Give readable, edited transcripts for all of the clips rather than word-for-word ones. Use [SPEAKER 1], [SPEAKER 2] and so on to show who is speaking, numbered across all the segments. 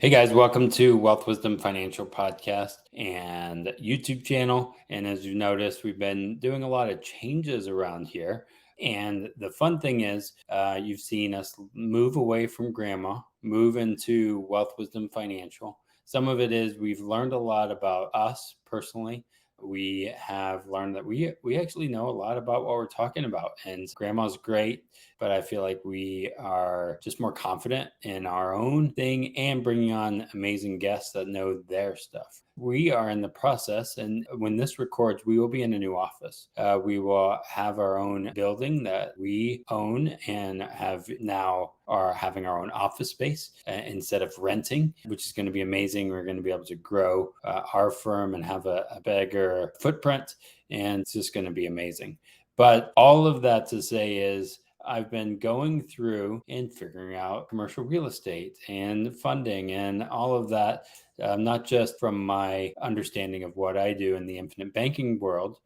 [SPEAKER 1] Hey guys, welcome to Wealth Wisdom Financial Podcast and YouTube channel. And as you've noticed, we've been doing a lot of changes around here. And the fun thing is, you've seen us move away from grandma, move into Wealth Wisdom Financial. Some of it is we've learned a lot about us personally. We have learned that we actually know a lot about what we're talking about. And grandma's great, but I feel like we are just more confident in our own thing and bringing on amazing guests that know their stuff. We are in the process, and when this records, we will be in a new office. We will have our own building that we own and have now are having our own office space instead of renting, which is going to be amazing. We're going to be able to grow our firm and have a bigger footprint, and it's just going to be amazing. But all of that to say is, I've been going through and figuring out commercial real estate and funding and all of that, not just from my understanding of what I do in the infinite banking world,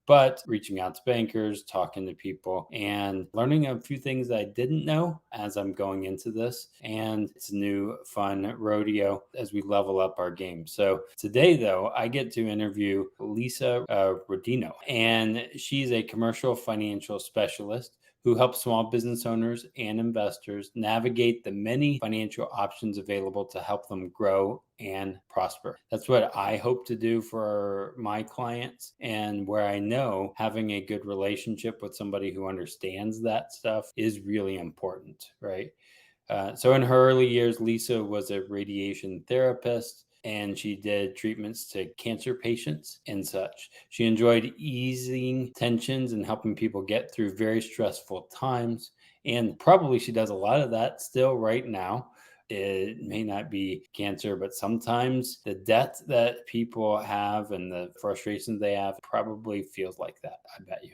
[SPEAKER 1] but reaching out to bankers, talking to people, and learning a few things that I didn't know as I'm going into this. And it's a new fun rodeo as we level up our game. So today, though, I get to interview Lisa Rodino, and she's a commercial financial specialist who helps small business owners and investors navigate the many financial options available to help them grow and prosper. That's what I hope to do for my clients, and where I know having a good relationship with somebody who understands that stuff is really important, right? So in her early years, Lisa was a radiation therapist, and she did treatments to cancer patients and such. She enjoyed easing tensions and helping people get through very stressful times. And probably she does a lot of that still right now. It may not be cancer, but sometimes the debt that people have and the frustrations they have probably feels like that, I bet you.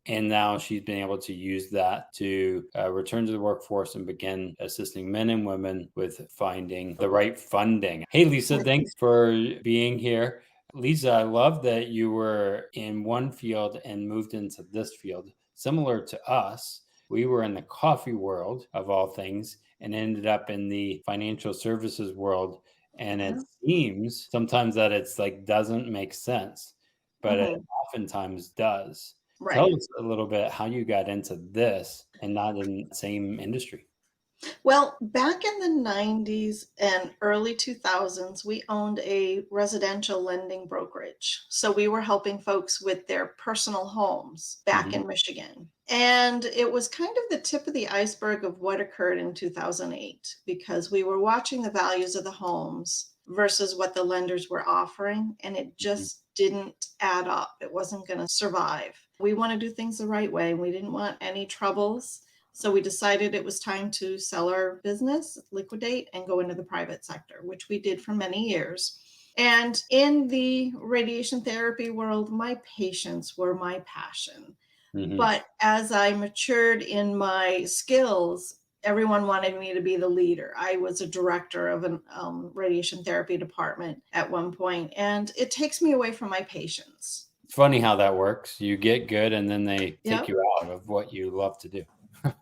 [SPEAKER 1] And now she's been able to use that to return to the workforce and begin assisting men and women with finding the right funding. Hey, Lisa, thanks for being here. Lisa, I love that you were in one field and moved into this field. Similar to us, we were in the coffee world of all things and ended up in the financial services world. And it seems sometimes that it's like doesn't make sense, but it oftentimes does. Tell
[SPEAKER 2] Right.
[SPEAKER 1] us a little bit how you got into this and not in the same industry.
[SPEAKER 2] Well, back in the 90s and early 2000s, we owned a residential lending brokerage. So we were helping folks with their personal homes back
[SPEAKER 1] Mhm.
[SPEAKER 2] in Michigan. And it was kind of the tip of the iceberg of what occurred in 2008 because we were watching the values of the homes versus what the lenders were offering, and it
[SPEAKER 1] Mhm.
[SPEAKER 2] just didn't add up. It wasn't going to survive. We want to do things the right way. We didn't want any troubles. So we decided it was time to sell our business, liquidate, and go into the private sector, which we did for many years. And in the radiation therapy world, my patients were my passion.
[SPEAKER 1] Mhm.
[SPEAKER 2] But as I matured in my skills, everyone wanted me to be the leader. I was a director of a radiation therapy department at one point, and it takes me away from my patients.
[SPEAKER 1] It's funny how that works. You get good and then they take
[SPEAKER 2] Yep.
[SPEAKER 1] you out of what you love to do.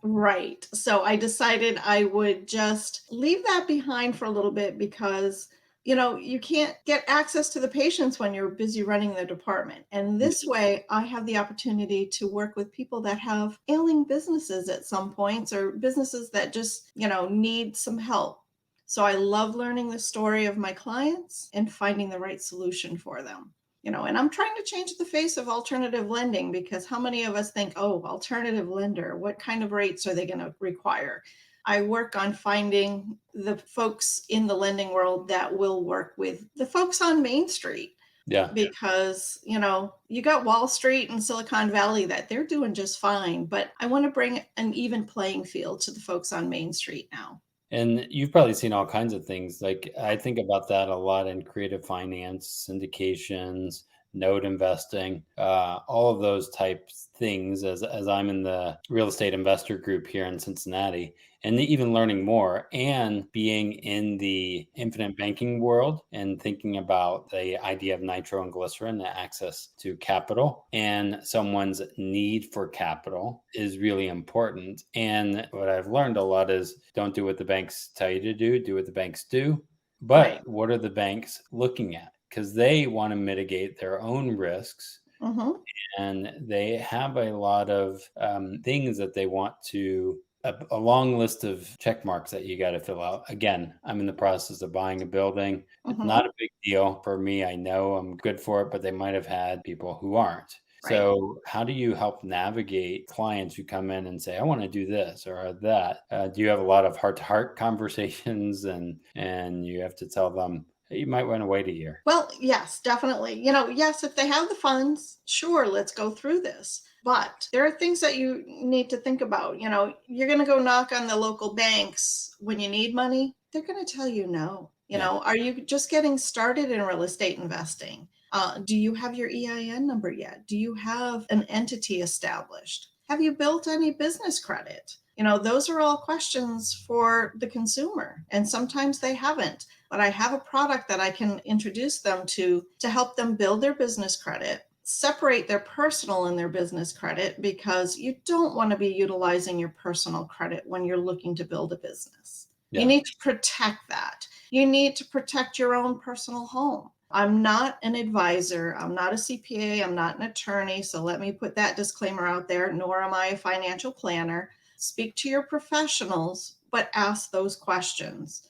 [SPEAKER 2] Right. So I decided I would just leave that behind for a little bit because, you can't get access to the patients when you're busy running the department. And this
[SPEAKER 1] Mhm.
[SPEAKER 2] way, I have the opportunity to work with people that have ailing businesses at some points or businesses that just, need some help. So I love learning the story of my clients and finding the right solution for them. And I'm trying to change the face of alternative lending because how many of us think, oh, alternative lender, what kind of rates are they going to require? I work on finding the folks in the lending world that will work with the folks on Main Street
[SPEAKER 1] Yeah.
[SPEAKER 2] because, you got Wall Street and Silicon Valley that they're doing just fine, but I want to bring an even playing field to the folks on Main Street now.
[SPEAKER 1] And you've probably seen all kinds of things. Like I think about that a lot in creative finance, syndications, note investing, all of those types things as I'm in the real estate investor group here in Cincinnati, and even learning more and being in the infinite banking world and thinking about the idea of nitro and glycerin, the access to capital and someone's need for capital is really important. And what I've learned a lot is don't do what the banks tell you to do what the banks do. But
[SPEAKER 2] Right.
[SPEAKER 1] what are the banks looking at? Because they want to mitigate their own risks,
[SPEAKER 2] Hmm.
[SPEAKER 1] and they have a lot of things that they want to a long list of check marks that you got to fill out. Again, I'm in the process of buying a building. It's
[SPEAKER 2] Hmm.
[SPEAKER 1] not a big deal for me. I know I'm good for it, but they might have had people who aren't.
[SPEAKER 2] Right.
[SPEAKER 1] So, how do you help navigate clients who come in and say, "I want to do this or that"? Do you have a lot of heart-to-heart conversations, and you have to tell them, "Hey, you might want to wait a year"?
[SPEAKER 2] Well, yes, definitely. Yes, if they have the funds, sure, let's go through this. But there are things that you need to think about. You're going to go knock on the local banks when you need money. They're going to tell you no.
[SPEAKER 1] Yeah,
[SPEAKER 2] Are you just getting started in real estate investing? Do you have your EIN number yet? Do you have an entity established? Have you built any business credit? Those are all questions for the consumer, and sometimes they haven't, but I have a product that I can introduce them to help them build their business credit, separate their personal and their business credit, because you don't want to be utilizing your personal credit when you're looking to build a business. You
[SPEAKER 1] yeah.
[SPEAKER 2] need to protect that. You need to protect your own personal home. I'm not an advisor. I'm not a CPA. I'm not an attorney. So let me put that disclaimer out there. Nor am I a financial planner. Speak to your professionals, but ask those questions.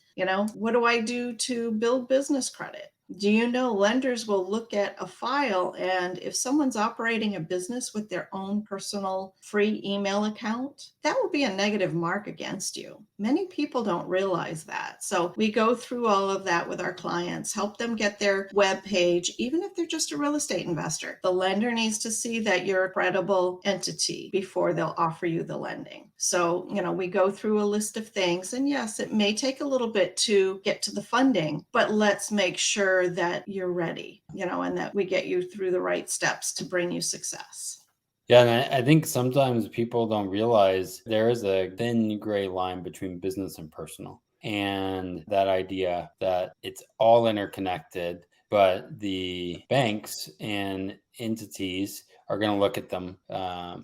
[SPEAKER 2] What do I do to build business credit? Do you know lenders will look at a file, and if someone's operating a business with their own personal free email account, that will be a negative mark against you. Many people don't realize that. So we go through all of that with our clients, help them get their web page, even if they're just a real estate investor. The lender needs to see that you're a credible entity before they'll offer you the lending. So, we go through a list of things, and yes, it may take a little bit to get to the funding, but let's make sure that you're ready, and that we get you through the right steps to bring you success.
[SPEAKER 1] Yeah, and I think sometimes people don't realize there is a thin gray line between business and personal. And that idea that it's all interconnected, but the banks and entities are going to look at them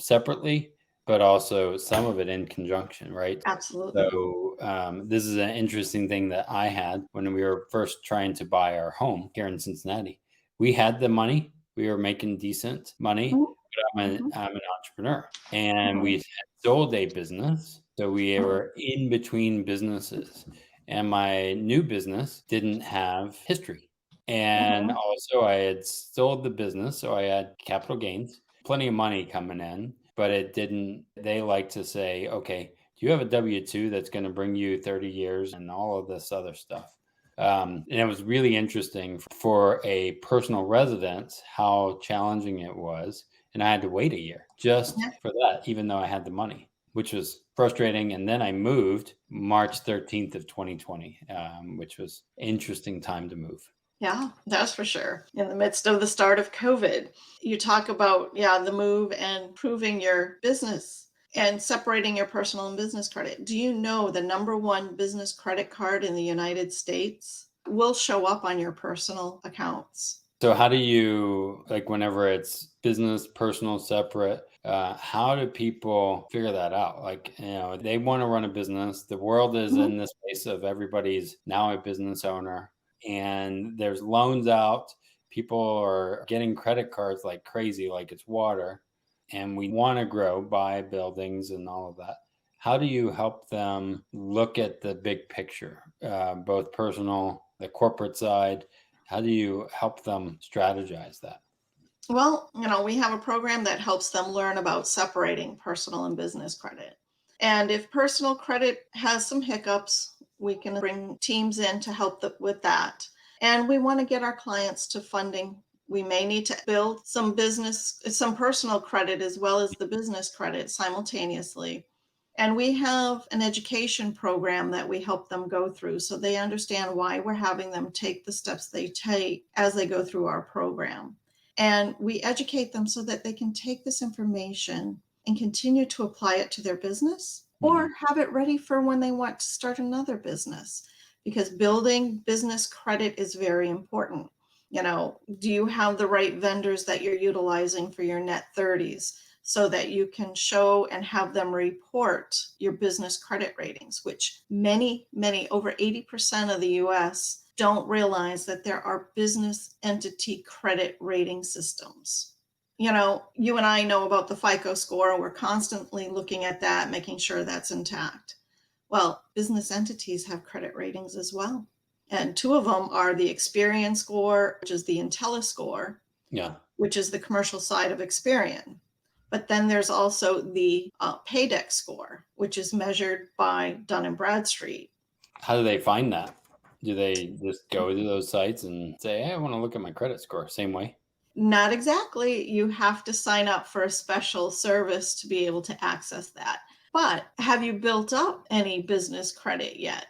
[SPEAKER 1] separately, but also some of it in conjunction, right?
[SPEAKER 2] Absolutely.
[SPEAKER 1] So, this is an interesting thing that I had when we were first trying to buy our home here in Cincinnati. We had the money, we were making decent money.
[SPEAKER 2] Mhm, mhm,
[SPEAKER 1] I'm an entrepreneur, and we
[SPEAKER 2] mhm,
[SPEAKER 1] had sold a business, so we
[SPEAKER 2] mhm,
[SPEAKER 1] were in between businesses, and my new business didn't have history, and
[SPEAKER 2] mhm.
[SPEAKER 1] also I had sold the business, so I had capital gains, plenty of money coming in, but it didn't they like to say, "Okay, do you have a W-2 that's gonna bring you 30 years?" and all of this other stuff. And it was really interesting for a personal residence how challenging it was. And I had to wait a year just
[SPEAKER 2] Yeah.
[SPEAKER 1] for that, even though I had the money, which was frustrating. And then I moved March 13th of 2020, which was interesting time to move.
[SPEAKER 2] Yeah, that's for sure. In the midst of the start of COVID, you talk about, yeah, the move and proving your business and separating your personal and business credit. Do you know the number one business credit card in the United States will show up on your personal accounts?
[SPEAKER 1] So how do you like whenever it's business, personal, separate? How do people figure that out? Like, they want to run a business. The world is
[SPEAKER 2] Mhm.
[SPEAKER 1] in this space of everybody's now a business owner, and there's loans out. People are getting credit cards like crazy, like it's water, and we want to grow, buy buildings, and all of that. How do you help them look at the big picture, both personal, the corporate side? How do you help them strategize that?
[SPEAKER 2] Well, we have a program that helps them learn about separating personal and business credit. And if personal credit has some hiccups, we can bring teams in to help with that. And we want to get our clients to funding. We may need to build some personal credit as well as the business credit simultaneously. And we have an education program that we help them go through so they understand why we're having them take the steps they take as they go through our program. And we educate them so that they can take this information and continue to apply it to their business or
[SPEAKER 1] Mhm.
[SPEAKER 2] have it ready for when they want to start another business. Because building business credit is very important. Do you have the right vendors that you're utilizing for your net 30s so that you can show and have them report your business credit ratings, which many, over 80% of the US don't realize that there are business entity credit rating systems. You and I know about the FICO score. We're constantly looking at that, making sure that's intact. Well, business entities have credit ratings as well. And two of them are the Experian score, which is the IntelliScore,
[SPEAKER 1] Yeah.
[SPEAKER 2] which is the commercial side of Experian. But then there's also the Paydex score, which is measured by Dun and Bradstreet.
[SPEAKER 1] How do they find that? Do they just go to those sites and say, hey, I want to look at my credit score? Same way?
[SPEAKER 2] Not exactly. You have to sign up for a special service to be able to access that. But have you built up any business credit yet?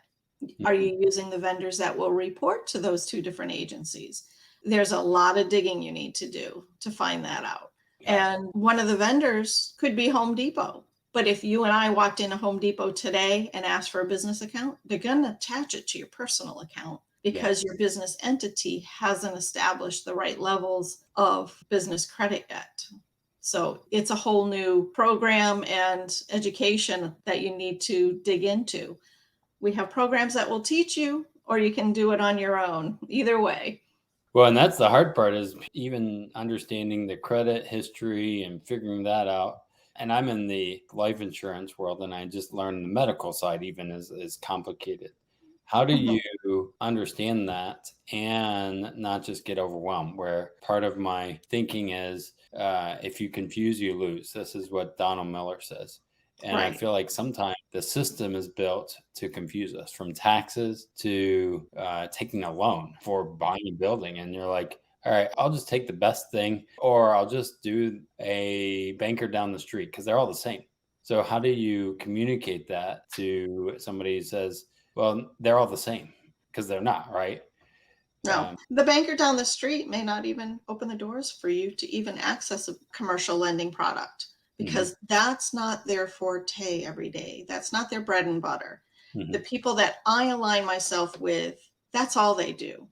[SPEAKER 2] Are
[SPEAKER 1] Mhm.
[SPEAKER 2] you using the vendors that will report to those two different agencies? There's a lot of digging you need to do to find that out.
[SPEAKER 1] Gotcha.
[SPEAKER 2] And one of the vendors could be Home Depot. But if you and I walked into Home Depot today and asked for a business account, they're going to attach it to your personal account
[SPEAKER 1] Yeah.
[SPEAKER 2] because your business entity hasn't established the right levels of business credit yet. So it's a whole new program and education that you need to dig into. We have programs that will teach you, or you can do it on your own. Either way.
[SPEAKER 1] Well, and that's the hard part is even understanding the credit history and figuring that out. And I'm in the life insurance world, and I just learned the medical side even is complicated. How do
[SPEAKER 2] Mhm.
[SPEAKER 1] you understand that and not just get overwhelmed? Where part of my thinking is, if you confuse, you lose. This is what Donald Miller says. And I
[SPEAKER 2] Right.
[SPEAKER 1] feel like sometimes the system is built to confuse us, from taxes to taking a loan for buying a building. And you're like, all right, I'll just take the best thing, or I'll just do a banker down the street because they're all the same. So, how do you communicate that to somebody who says, well, they're all the same? Because they're not, right?
[SPEAKER 2] No,
[SPEAKER 1] Um,
[SPEAKER 2] the banker down the street may not even open the doors for you to even access a commercial lending product
[SPEAKER 1] mhm,
[SPEAKER 2] because that's not their forte every day. That's not their bread and butter. The
[SPEAKER 1] mhm,
[SPEAKER 2] people that I align myself with, that's all they do.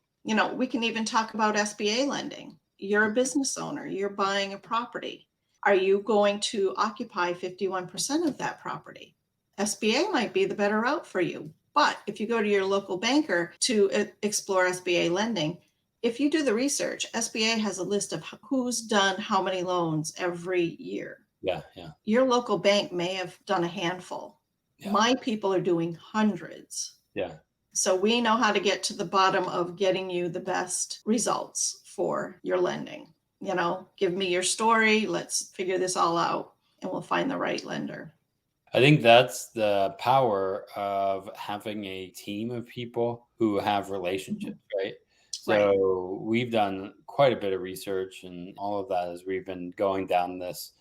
[SPEAKER 2] We can even talk about SBA lending. You're a business owner, you're buying a property. Are you going to occupy 51% of that property? SBA might be the better route for you. But if you go to your local banker to explore SBA lending, if you do the research, SBA has a list of who's done how many loans every year.
[SPEAKER 1] yeah, yeah,
[SPEAKER 2] Your local bank may have done a handful.
[SPEAKER 1] yeah,
[SPEAKER 2] My people are doing hundreds.
[SPEAKER 1] yeah.
[SPEAKER 2] So we know how to get to the bottom of getting you the best results for your lending. Give me your story. Let's figure this all out and we'll find the right lender.
[SPEAKER 1] I think that's the power of having a team of people who have
[SPEAKER 2] Mhm.
[SPEAKER 1] relationships, right?
[SPEAKER 2] Right.
[SPEAKER 1] So we've done quite a bit of research and all of that as we've been going down this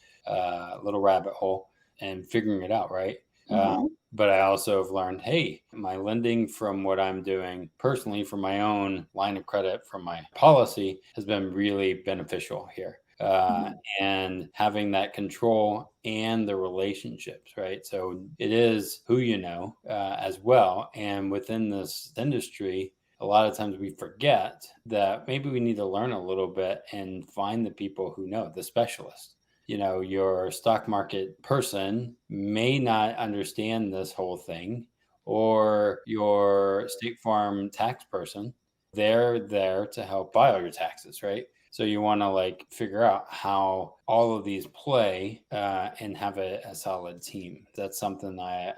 [SPEAKER 1] little rabbit hole and figuring it out, right? Uh,
[SPEAKER 2] Mm-hmm.
[SPEAKER 1] but I also have learned, hey, my lending from what I'm doing personally for my own line of credit from my policy has been really beneficial here.
[SPEAKER 2] Mm-hmm.
[SPEAKER 1] And having that control and the relationships, right? So it is who you know as well. And within this industry, a lot of times we forget that maybe we need to learn a little bit and find the people who know, the specialists. Your stock market person may not understand this whole thing, or your State Farm tax person, they're there to help file your taxes, right? So you want to figure out how all of these play and have a solid team. That's something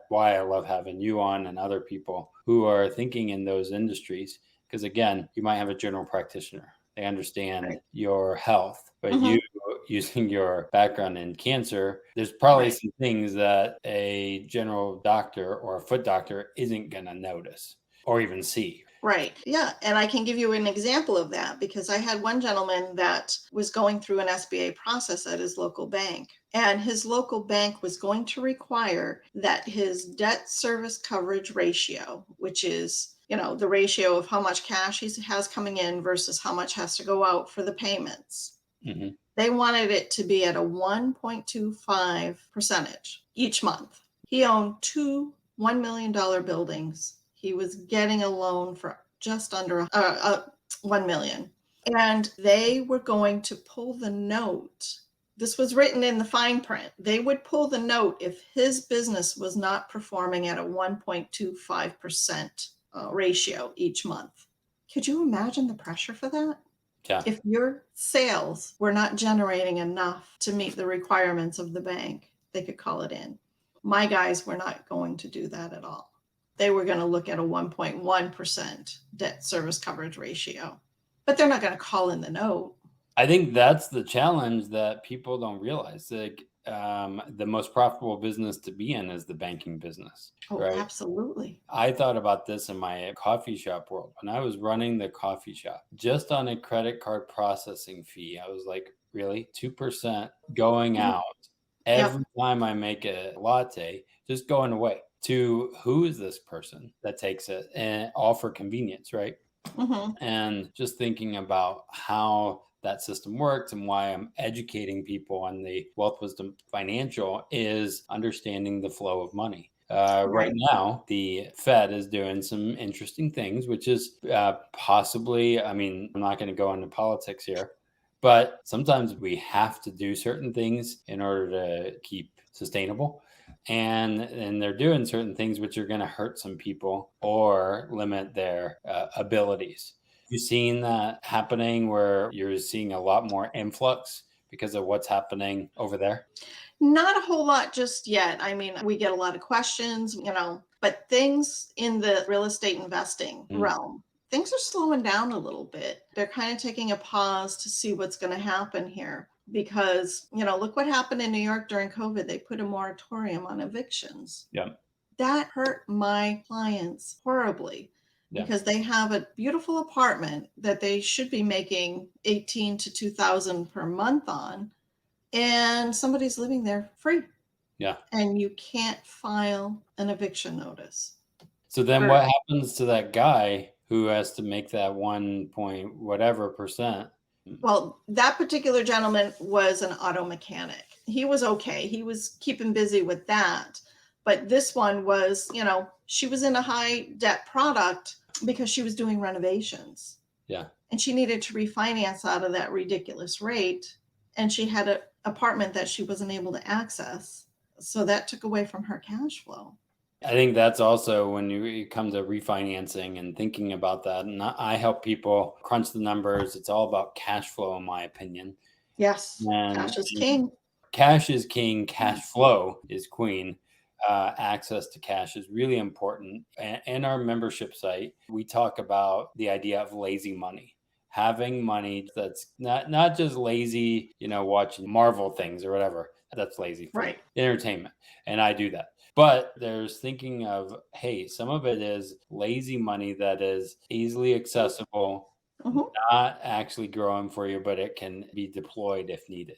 [SPEAKER 1] why I love having you on and other people who are thinking in those industries. Because again, you might have a general practitioner. They understand
[SPEAKER 2] Right.
[SPEAKER 1] your health, but you
[SPEAKER 2] Mm-hmm.
[SPEAKER 1] using your background in cancer, there's probably
[SPEAKER 2] Right.
[SPEAKER 1] some things that a general doctor or a foot doctor isn't going to notice or even see.
[SPEAKER 2] Right. Yeah. And I can give you an example of that because I had one gentleman that was going through an SBA process at his local bank. And his local bank was going to require that his debt service coverage ratio, which is, the ratio of how much cash he has coming in versus how much has to go out for the payments.
[SPEAKER 1] Mhm.
[SPEAKER 2] They wanted it to be at a 1.25 percentage each month. He owned two $1 million buildings. He was getting a loan for just under 1 million. And they were going to pull the note. This was written in the fine print. They would pull the note if his business was not performing at a 1.25% ratio each month. Could you imagine the pressure for that?
[SPEAKER 1] Yeah.
[SPEAKER 2] If your sales were not generating enough to meet the requirements of the bank, they could call it in. My guys were not going to do that at all. They were going to look at a 1.1% debt service coverage ratio, but they're not going to call in the note.
[SPEAKER 1] I think that's the challenge that people don't realize. Like, the most profitable business to be in is the banking business,
[SPEAKER 2] Oh,
[SPEAKER 1] right?
[SPEAKER 2] absolutely.
[SPEAKER 1] I thought about this in my coffee shop world. When I was running the coffee shop, just on a credit card processing fee, I was like, really? 2% going
[SPEAKER 2] Mhm.
[SPEAKER 1] out
[SPEAKER 2] Yep.
[SPEAKER 1] every time I make a latte, just going away to who is this person that takes it, and all for convenience, right?
[SPEAKER 2] Hmm.
[SPEAKER 1] And just thinking about how that system works and why I'm educating people on the Wealth Wisdom Financial is understanding the flow of money. Right
[SPEAKER 2] Right.
[SPEAKER 1] now, the Fed is doing some interesting things, which is possibly, I mean, I'm not going to go into politics here, but sometimes we have to do certain things in order to keep sustainable. And they're doing certain things which are going to hurt some people or limit their abilities. You seen that happening where you're seeing a lot more influx because of what's happening over there?
[SPEAKER 2] Not a whole lot just yet. I mean, we get a lot of questions, but things in the real estate investing
[SPEAKER 1] Mm,
[SPEAKER 2] realm, things are slowing down a little bit. They're kind of taking a pause to see what's going to happen here because, look what happened in New York during COVID. They put a moratorium on evictions.
[SPEAKER 1] yeah,
[SPEAKER 2] That hurt my clients horribly
[SPEAKER 1] yeah.
[SPEAKER 2] because they have a beautiful apartment that they should be making 18 to 2000 per month on, and somebody's living there free,
[SPEAKER 1] Yeah.
[SPEAKER 2] and you can't file an eviction notice.
[SPEAKER 1] So then
[SPEAKER 2] For
[SPEAKER 1] what happens to that guy who has to make that 1 point whatever percent? Mm,
[SPEAKER 2] Well, that particular gentleman was an auto mechanic. He was okay. He was keeping busy with that. But this one was, she was in a high debt product because she was doing renovations
[SPEAKER 1] yeah.
[SPEAKER 2] and she needed to refinance out of that ridiculous rate. And she had an apartment that she wasn't able to access. So that took away from her cash flow.
[SPEAKER 1] I think that's also when it comes to refinancing and thinking about that. And I help people crunch the numbers. It's all about cash flow, in my opinion.
[SPEAKER 2] Yes,
[SPEAKER 1] And
[SPEAKER 2] cash is king.
[SPEAKER 1] cash is king, cash flow is queen. Access to cash is really important. In our membership site, we talk about the idea of lazy money. Having money that's not just lazy, watching Marvel things or whatever. That's lazy for me.
[SPEAKER 2] Right.
[SPEAKER 1] Entertainment. And I do that. But there's thinking of, hey, some of it is lazy money that is easily accessible,
[SPEAKER 2] Mhm.
[SPEAKER 1] not actually growing for you, but it can be deployed if needed.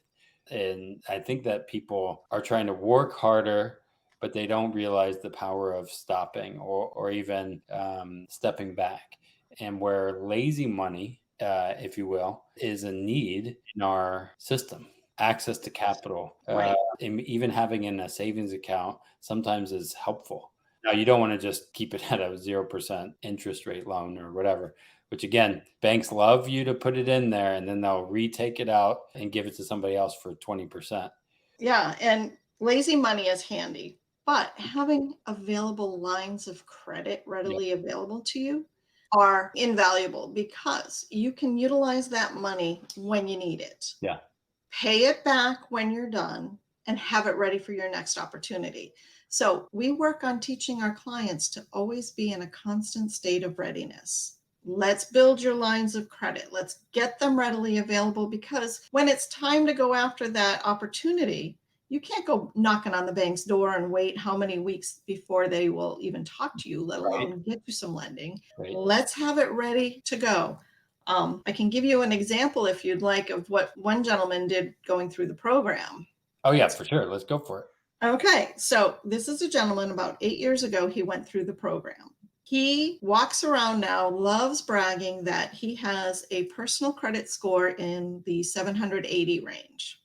[SPEAKER 1] And I think that people are trying to work harder, but they don't realize the power of stopping or even stepping back. And where lazy money, if you will, is a need in our system. Access to capital,
[SPEAKER 2] Right.
[SPEAKER 1] and even having in a savings account sometimes is helpful. Now, you don't want to just keep it at a 0% interest rate loan or whatever, which again, banks love you to put it in there and then they'll retake it out and give it to somebody else for 20%.
[SPEAKER 2] Yeah, and lazy money is handy, but having available lines of credit
[SPEAKER 1] Yeah.
[SPEAKER 2] readily available to you are invaluable because you can utilize that money when you need it.
[SPEAKER 1] Yeah.
[SPEAKER 2] Pay it back when you're done and have it ready for your next opportunity. So, we work on teaching our clients to always be in a constant state of readiness. Let's build your lines of credit. Let's get them readily available because when it's time to go after that opportunity, you can't go knocking on the bank's door and wait how many weeks before they will even talk to you, let
[SPEAKER 1] Right.
[SPEAKER 2] alone get you some lending.
[SPEAKER 1] Right.
[SPEAKER 2] Let's have it ready to go. I can give you an example if you'd like of what one gentleman did going through the program.
[SPEAKER 1] Oh, yeah, for sure. Let's go for it.
[SPEAKER 2] Okay, so this is a gentleman about 8 years ago, he went through the program. He walks around now, loves bragging that he has a personal credit score in the 780 range.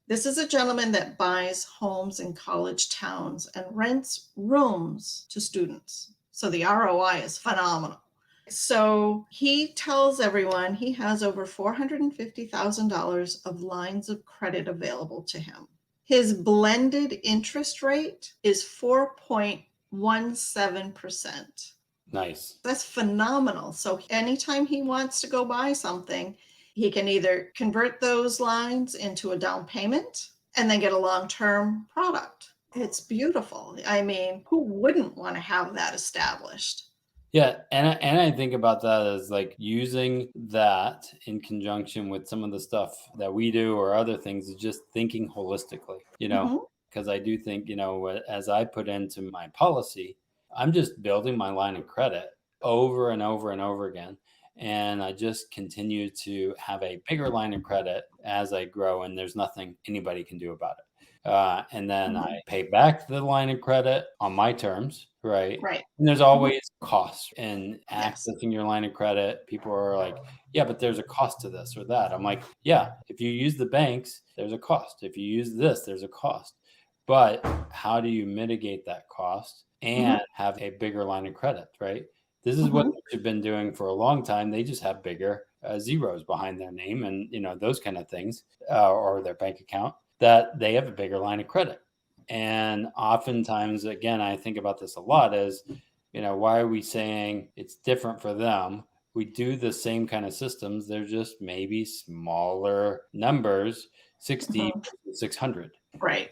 [SPEAKER 2] This is a gentleman that buys homes in college towns and rents rooms to students. So the ROI is phenomenal. So he tells everyone he has over $450,000 of lines of credit available to him. His blended interest rate is 4.17%.
[SPEAKER 1] Nice.
[SPEAKER 2] That's phenomenal. So anytime he wants to go buy something, he can either convert those lines into a down payment and then get a long-term product. It's beautiful. I mean, who wouldn't want to have that established?
[SPEAKER 1] Yeah, and I think about that as like using that in conjunction with some of the stuff that we do or other things is just thinking holistically,
[SPEAKER 2] Hmm.
[SPEAKER 1] because I do think, as I put into my policy, I'm just building my line of credit over and over and over again. And I just continue to have a bigger line of credit as I grow, and there's nothing anybody can do about it. And then I
[SPEAKER 2] Hmm.
[SPEAKER 1] pay back the line of credit on my terms, right?
[SPEAKER 2] Right.
[SPEAKER 1] And there's
[SPEAKER 2] Hmm.
[SPEAKER 1] always costs in
[SPEAKER 2] Yes.
[SPEAKER 1] accessing your line of credit. People are like, yeah, but there's a cost to this or that. I'm like, yeah, if you use the banks, there's a cost. If you use this, there's a cost. But how do you mitigate that cost and
[SPEAKER 2] Hmm.
[SPEAKER 1] have a bigger line of credit, right? This is what
[SPEAKER 2] Hmm.
[SPEAKER 1] they've been doing for a long time. They just have bigger zeros behind their name and, those kind of things, or their bank account, that they have a bigger line of credit. And oftentimes, again, I think about this a lot is, why are we saying it's different for them? We do the same kind of systems. They're just maybe smaller numbers, 60
[SPEAKER 2] Hmm.
[SPEAKER 1] to 600.
[SPEAKER 2] Right.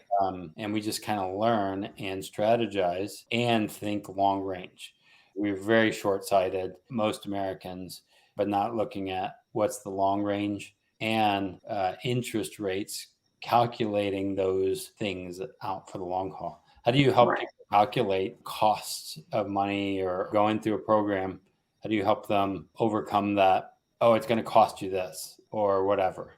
[SPEAKER 1] And we just kind of learn and strategize and think long range. We're very short sighted, most Americans, but not looking at what's the long range and interest rates, calculating those things out for the long haul. How do you help
[SPEAKER 2] Right.
[SPEAKER 1] people calculate costs of money or going through a program? How do you help them overcome that? Oh, it's going to cost you this or whatever.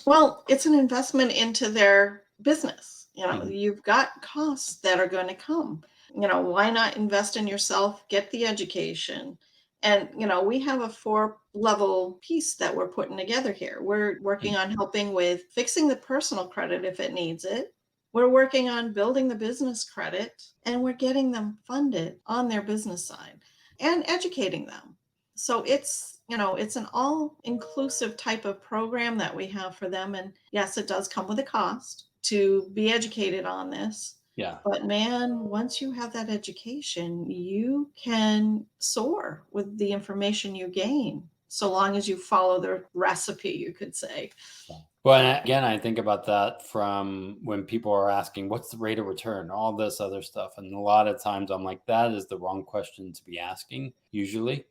[SPEAKER 2] Well, it's an investment into their business.
[SPEAKER 1] Mhm.
[SPEAKER 2] You've got costs that are going to come. Why not invest in yourself, get the education? And, we have a 4-level piece that we're putting together here. We're working on helping with fixing the personal credit if it needs it. We're working on building the business credit, and we're getting them funded on their business side and educating them. So it's an all inclusive type of program that we have for them. And yes, it does come with a cost to be educated on this.
[SPEAKER 1] Yeah.
[SPEAKER 2] But man, once you have that education, you can soar with the information you gain, so long as you follow the recipe, you could say.
[SPEAKER 1] Well, and again, I think about that from when people are asking, what's the rate of return? All this other stuff. And a lot of times I'm like, that is the wrong question to be asking, usually.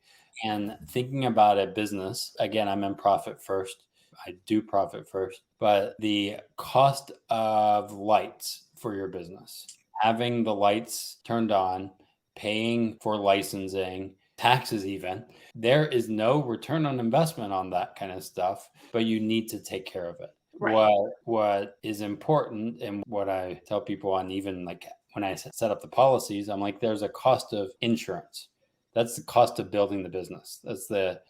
[SPEAKER 1] And thinking about a business, again, I'm in profit first. I do profit first, but the cost of lights for your business, having the lights turned on, paying for licensing, taxes, even, there is no return on investment on that kind of stuff, but you need to take care of it.
[SPEAKER 2] Right.
[SPEAKER 1] What is important and what I tell people on, even like when I set up the policies, I'm like, there's a cost of insurance. That's the cost of building the business. That's the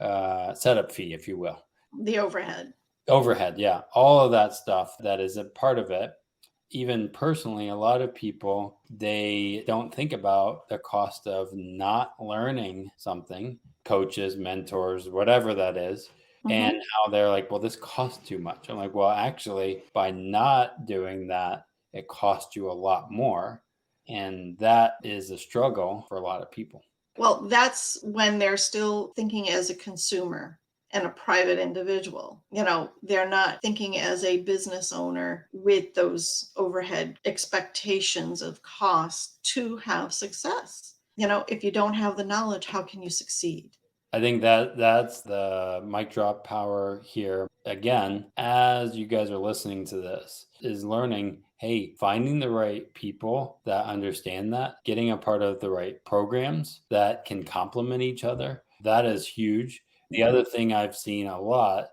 [SPEAKER 1] setup fee, if you will.
[SPEAKER 2] The overhead.
[SPEAKER 1] Overhead, yeah. All of that stuff that is a part of it. Even personally, a lot of people, they don't think about the cost of not learning something, coaches, mentors, whatever that is, and
[SPEAKER 2] Hmm.
[SPEAKER 1] how they're like, well, this costs too much. I'm like, well, actually, by not doing that, it costs you a lot more. And that is a struggle for a lot of people.
[SPEAKER 2] Well, that's when they're still thinking as a consumer and a private individual. They're not thinking as a business owner with those overhead expectations of cost to have success. If you don't have the knowledge, how can you succeed?
[SPEAKER 1] I think that's the mic drop power here. Again, as you guys are listening to this, is learning, hey, finding the right people that understand that, getting a part of the right programs that can complement each other. That is huge. The other thing I've seen a lot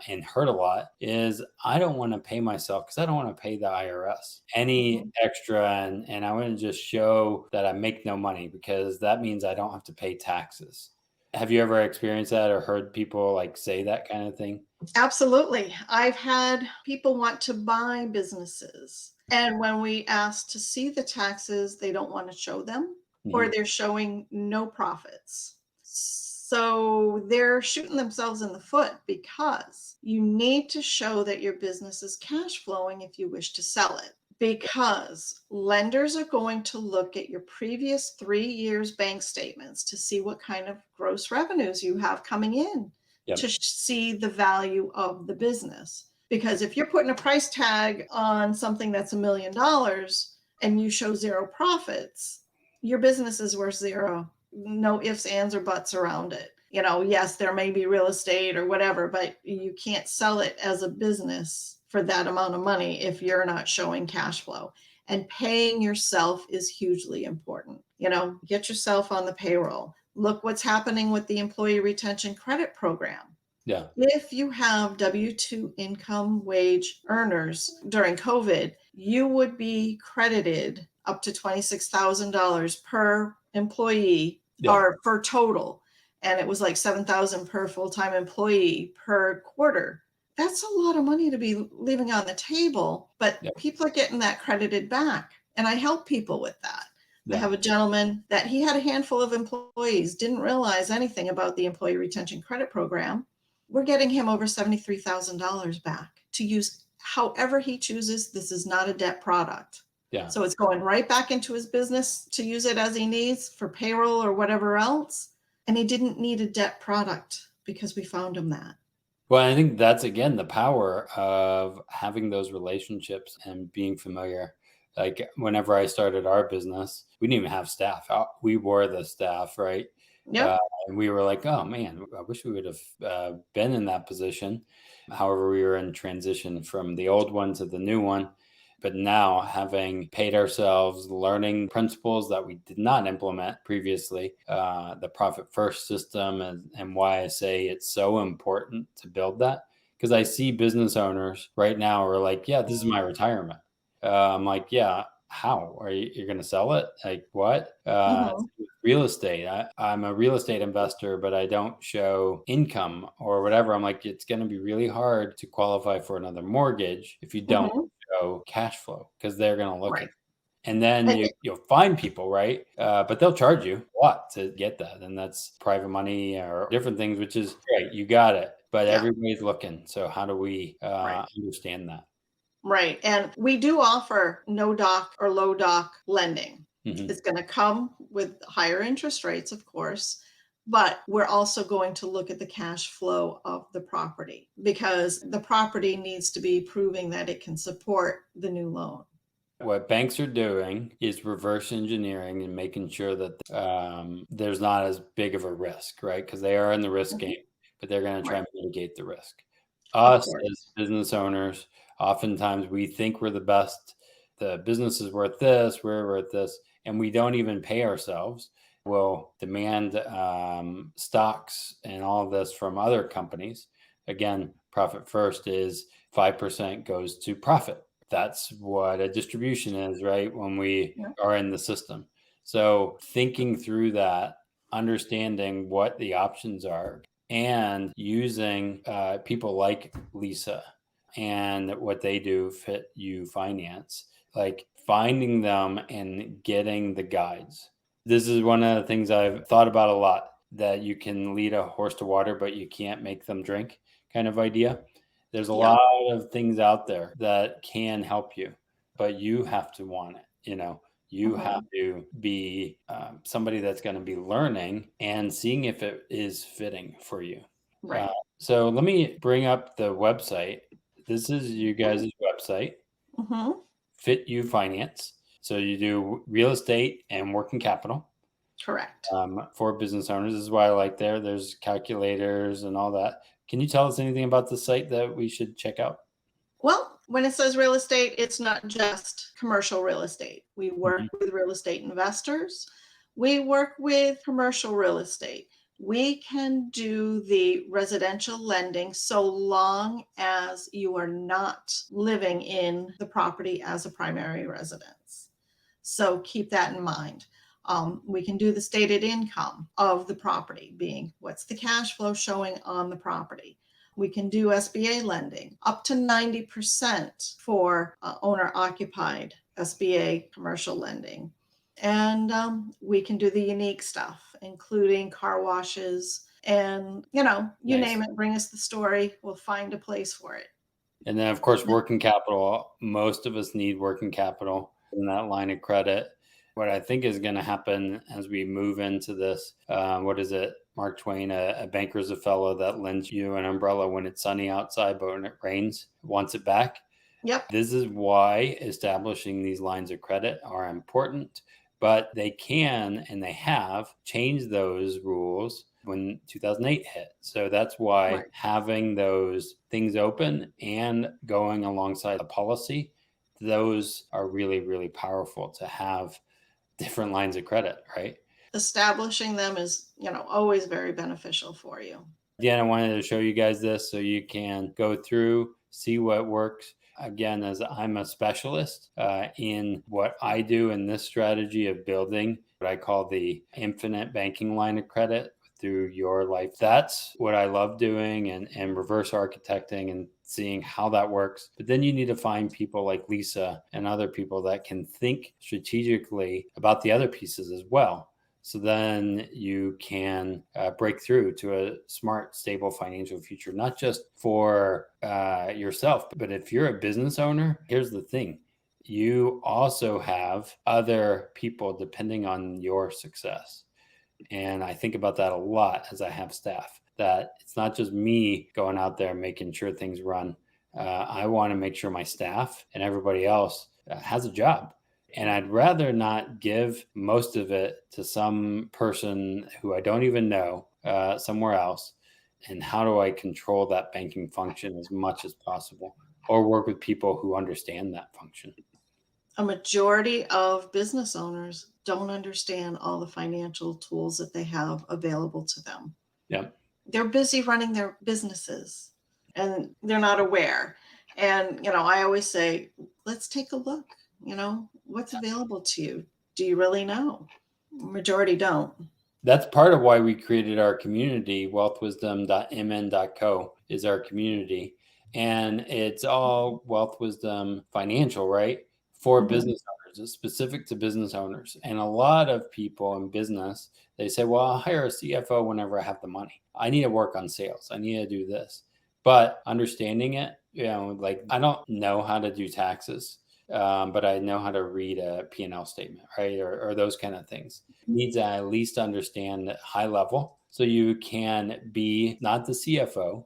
[SPEAKER 1] and heard a lot is I don't want to pay myself because I don't want to pay the IRS any
[SPEAKER 2] Mhm.
[SPEAKER 1] extra. And I want to just show that I make no money because that means I don't have to pay taxes. Have you ever experienced that or heard people like say that kind of thing?
[SPEAKER 2] Absolutely. I've had people want to buy businesses. And when we ask to see the taxes, they don't want to show them, or
[SPEAKER 1] Mhm.
[SPEAKER 2] they're showing no profits. So they're shooting themselves in the foot because you need to show that your business is cash flowing if you wish to sell it. because lenders are going to look at your previous 3 years bank statements to see what kind of gross revenues you have coming in, to
[SPEAKER 1] Yep.
[SPEAKER 2] see the value of the business. Because if you're putting a price tag on something that's $1 million and you show zero profits, your business is worth zero. No ifs, ands, or buts around it. Yes, there may be real estate or whatever, but you can't sell it as a business for that amount of money if you're not showing cash flow. And paying yourself is hugely important. Get yourself on the payroll. Look what's happening with the Employee Retention Credit Program.
[SPEAKER 1] Yeah.
[SPEAKER 2] If you have W-2 income wage earners during COVID, you would be credited up to $26,000 per employee,
[SPEAKER 1] Yeah.
[SPEAKER 2] or for total. And it was like $7,000 per full-time employee per quarter. That's a lot of money to be leaving on the table, but
[SPEAKER 1] Yeah.
[SPEAKER 2] people are getting that credited back. And I help people with that. I
[SPEAKER 1] Yeah.
[SPEAKER 2] have a gentleman that he had a handful of employees, didn't realize anything about the Employee Retention Credit Program. We're getting him over $73,000 back to use however he chooses. This is not a debt product.
[SPEAKER 1] Yeah.
[SPEAKER 2] So it's going right back into his business to use it as he needs for payroll or whatever else. And he didn't need a debt product because we found him that.
[SPEAKER 1] Well, I think that's again the power of having those relationships and being familiar. Like whenever I started our business, we didn't even have staff. We were the staff, right? Uh,
[SPEAKER 2] Yep.
[SPEAKER 1] and we were like, oh man, I wish we would have been in that position. However, we were in transition from the old one to the new one. But now, having paid ourselves, learning principles that we did not implement previously, the profit first system, and why I say it's so important to build that. Because I see business owners right now are like, yeah, this is my retirement. I'm like, yeah, how are you're going to sell it? Like what?
[SPEAKER 2] Mhm.
[SPEAKER 1] Real estate. I'm a real estate investor, but I don't show income or whatever. I'm like, it's going to be really hard to qualify for another mortgage if you don't
[SPEAKER 2] Mhm.
[SPEAKER 1] show cash flow, because they're going to look at
[SPEAKER 2] Right.
[SPEAKER 1] it. And then
[SPEAKER 2] And
[SPEAKER 1] you'll find people, right? But they'll charge you a lot to get that. And that's private money or different things, which is great. You got it. But
[SPEAKER 2] yeah,
[SPEAKER 1] everybody's looking. So how do we
[SPEAKER 2] right.
[SPEAKER 1] understand that?
[SPEAKER 2] Right. And we do offer no doc or low doc lending.
[SPEAKER 1] Hmm.
[SPEAKER 2] It's going to come with higher interest rates, of course, but we're also going to look at the cash flow of the property, because the property needs to be proving that it can support the new loan.
[SPEAKER 1] What banks are doing is reverse engineering and making sure that there's not as big of a risk, right? Because they are in the risk
[SPEAKER 2] Mhm.
[SPEAKER 1] game, but they're going to try
[SPEAKER 2] Right.
[SPEAKER 1] and mitigate the risk.
[SPEAKER 2] Of
[SPEAKER 1] Us
[SPEAKER 2] course.
[SPEAKER 1] as business owners, oftentimes we think we're the best. The business is worth this, we're worth this, and we don't even pay ourselves. We'll demand stocks and all of this from other companies. Again, profit first is 5% goes to profit. That's what a distribution is, right? When we
[SPEAKER 2] Yeah.
[SPEAKER 1] are in the system. So thinking through that, understanding what the options are, and using people like Lisa and what they do, Fit You Finance, like finding them and getting the guides. This is one of the things I've thought about a lot, that you can lead a horse to water, but you can't make them drink kind of idea. There's a
[SPEAKER 2] Yep.
[SPEAKER 1] lot of things out there that can help you, but you have to want it. You have
[SPEAKER 2] Mhm.
[SPEAKER 1] to be somebody that's going to be learning and seeing if it is fitting for you. Uh,
[SPEAKER 2] Right.
[SPEAKER 1] so let me bring up the website. This is you guys' website,
[SPEAKER 2] Mhm.
[SPEAKER 1] Fit You Finance. So you do real estate and working capital
[SPEAKER 2] Correct.
[SPEAKER 1] for business owners. This is why I like there. There's calculators and all that. Can you tell us anything about the site that we should check out?
[SPEAKER 2] Well, when it says real estate, it's not just commercial real estate. We work
[SPEAKER 1] Mhm.
[SPEAKER 2] with real estate investors. We work with commercial real estate. We can do the residential lending so long as you are not living in the property as a primary residence. So keep that in mind. We can do the stated income of the property, being what's the cash flow showing on the property. We can do SBA lending up to 90% for owner occupied SBA commercial lending. And we can do the unique stuff, including car washes and, you
[SPEAKER 1] Nice.
[SPEAKER 2] name it, bring us the story. We'll find a place for it.
[SPEAKER 1] And then, of course, working capital. Most of us need working capital in that line of credit. What I think is going to happen as we move into this, what is it? Mark Twain, a banker's a fellow that lends you an umbrella when it's sunny outside, but when it rains, wants it back.
[SPEAKER 2] Yep.
[SPEAKER 1] This is why establishing these lines of credit are important, but they can and they have changed those rules when 2008 hit. So that's why
[SPEAKER 2] Right.
[SPEAKER 1] having those things open and going alongside the policy, those are really, really powerful to have different lines of credit, right?
[SPEAKER 2] Establishing them is, always very beneficial for you.
[SPEAKER 1] Again, I wanted to show you guys this so you can go through, see what works. Again, as I'm a specialist in what I do in this strategy of building what I call the infinite banking line of credit through your life. That's what I love doing, and reverse architecting and seeing how that works. But then you need to find people like Lisa and other people that can think strategically about the other pieces as well. So then you can break through to a smart, stable financial future, not just for yourself, but if you're a business owner, here's the thing. You also have other people depending on your success. And I think about that a lot as I have staff, that it's not just me going out there making sure things run. I want to make sure my staff and everybody else has a job. And I'd rather not give most of it to some person who I don't even know somewhere else. And how do I control that banking function as much as possible, or work with people who understand that function?
[SPEAKER 2] A majority of business owners don't understand all the financial tools that they have available to them.
[SPEAKER 1] Yeah.
[SPEAKER 2] They're busy running their businesses and they're not aware. And, I always say, let's take a look, what's available to you. Do you really know? Majority don't.
[SPEAKER 1] That's part of why we created our community. Wealthwisdom.mn.co is our community. And it's all wealth wisdom financial, right? For
[SPEAKER 2] Mhm.
[SPEAKER 1] business owners. It's specific to business owners. And a lot of people in business, they say, well, I'll hire a CFO whenever I have the money. I need to work on sales. I need to do this. But understanding it, like I don't know how to do taxes. But I know how to read a P&L statement, right? Or those kind of things. Needs to at least understand high level so you can be not the CFO.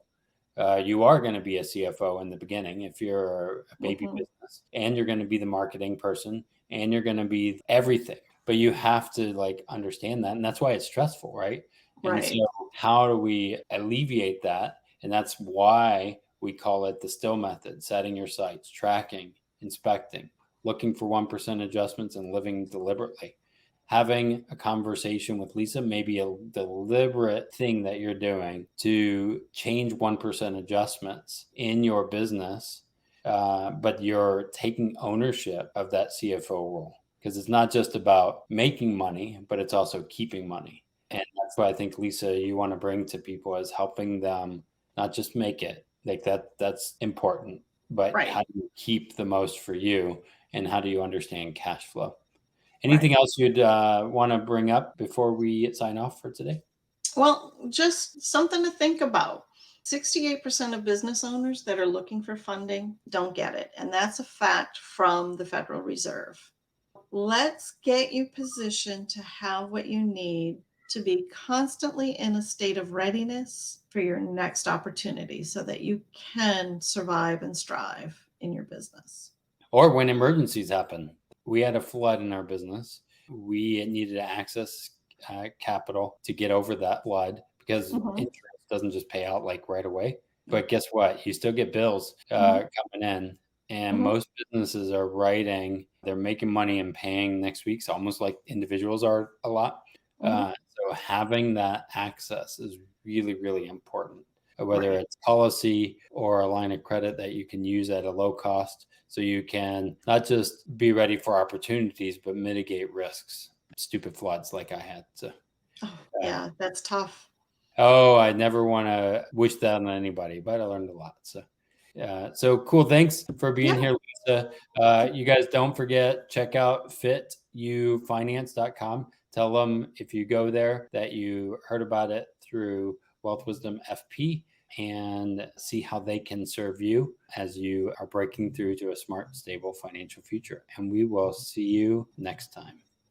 [SPEAKER 1] You are going to be a CFO in the beginning if you're a baby
[SPEAKER 2] Mhm.
[SPEAKER 1] business, and you're going to be the marketing person, and you're going to be everything. But you have to like understand that, and that's why it's stressful, right? And so,
[SPEAKER 2] Right.
[SPEAKER 1] how do we alleviate that? And that's why we call it the still method: setting your sights, tracking, inspecting, looking for 1% adjustments, and living deliberately. Having a conversation with Lisa may be a deliberate thing that you're doing to change 1% adjustments in your business, but you're taking ownership of that CFO role, because it's not just about making money, but it's also keeping money. And that's what I think, Lisa, you want to bring to people, is helping them not just make it like that. That's important, but
[SPEAKER 2] Right.
[SPEAKER 1] how do you keep the most for you, and how do you understand cash flow?
[SPEAKER 2] Right.
[SPEAKER 1] Anything else you'd want to bring up before we sign off for today?
[SPEAKER 2] Well, just something to think about. 68% of business owners that are looking for funding don't get it. And that's a fact from the Federal Reserve. Let's get you positioned to have what you need to be constantly in a state of readiness for your next opportunity so that you can survive and strive in your business.
[SPEAKER 1] Or when emergencies happen. We had a flood in our business. We needed to access capital to get over that flood, because
[SPEAKER 2] Mhm,
[SPEAKER 1] insurance doesn't just pay out like right away. But guess what? You still get bills
[SPEAKER 2] mhm,
[SPEAKER 1] coming in. And
[SPEAKER 2] mhm.
[SPEAKER 1] most businesses are writing, they're making money and paying next week. It's almost like individuals are a lot.
[SPEAKER 2] Mhm.
[SPEAKER 1] So having that access is really, really important, whether
[SPEAKER 2] Right.
[SPEAKER 1] it's policy or a line of credit that you can use at a low cost, so you can not just be ready for opportunities, but mitigate risks. Stupid floods like I had. So,
[SPEAKER 2] Oh,
[SPEAKER 1] uh,
[SPEAKER 2] yeah, that's tough.
[SPEAKER 1] oh, I never want to wish that on anybody, but I learned a lot. So, so cool. Thanks for being
[SPEAKER 2] Yeah.
[SPEAKER 1] here, Lisa. You guys don't forget, check out fitufinance.com. Tell them if you go there that you heard about it through Wealth Wisdom FP. and see how they can serve you as you are breaking through to a smart, stable financial future. And we will see you next time.